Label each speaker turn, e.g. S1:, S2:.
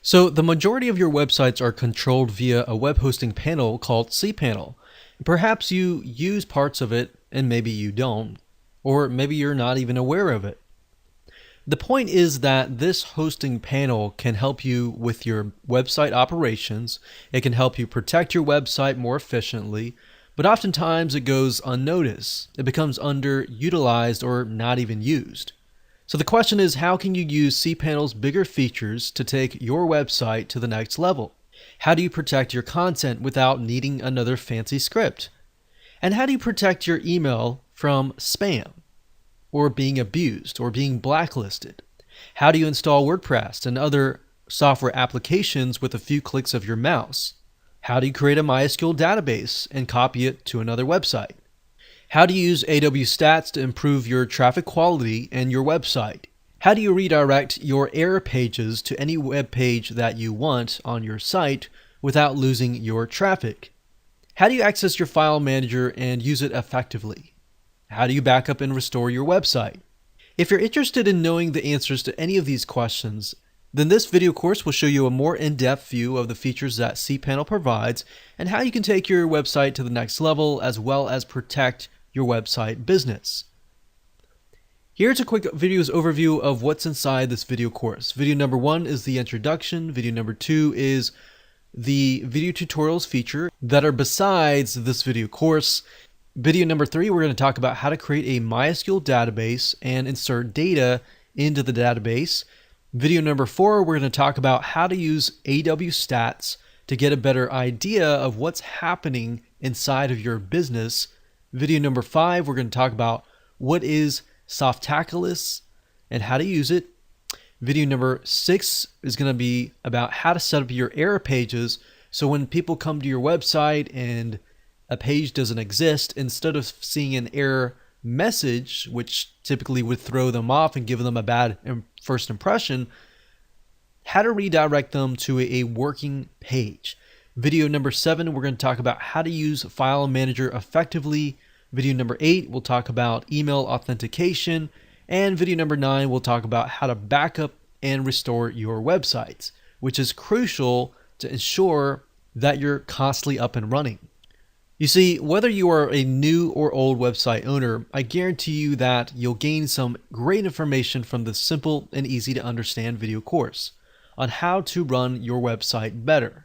S1: So the majority of your websites are controlled via a web hosting panel called cPanel. Perhaps you use parts of it and maybe you don't, or maybe you're not even aware of it. The point is that this hosting panel can help you with your website operations. It can help you protect your website more efficiently, but oftentimes it goes unnoticed. It becomes underutilized or not even used. So the question is, how can you use cPanel's bigger features to take your website to the next level? How do you protect your content without needing another fancy script? And how do you protect your email from spam, or being abused, or being blacklisted? How do you install WordPress and other software applications with a few clicks of your mouse? How do you create a MySQL database and copy it to another website? How do you use Awstats to improve your traffic quality and your website? How do you redirect your error pages to any web page that you want on your site without losing your traffic? How do you access your file manager and use it effectively? How do you back up and restore your website? If you're interested in knowing the answers to any of these questions, then this video course will show you a more in-depth view of the features that cPanel provides and how you can take your website to the next level as well as protect your website business. Here's a quick video's overview of what's inside this video course. Video number 1 is the introduction. Video number 2 is the video tutorials feature that are besides this video course. Video number 3, we're going to talk about how to create a MySQL database and insert data into the database. Video number 4, we're going to talk about how to use Awstats to get a better idea of what's happening inside of your business. Video number 5, we're going to talk about what is Softaculous and how to use it. Video number 6 is going to be about how to set up your error pages, so when people come to your website and a page doesn't exist, instead of seeing an error message, which typically would throw them off and give them a bad first impression, how to redirect them to a working page. Video number 7, we're going to talk about how to use File Manager effectively. Video number 8, we'll talk about email authentication. And video number 9, we'll talk about how to back up and restore your websites, which is crucial to ensure that you're constantly up and running. You see, whether you are a new or old website owner, I guarantee you that you'll gain some great information from this simple and easy to understand video course on how to run your website better.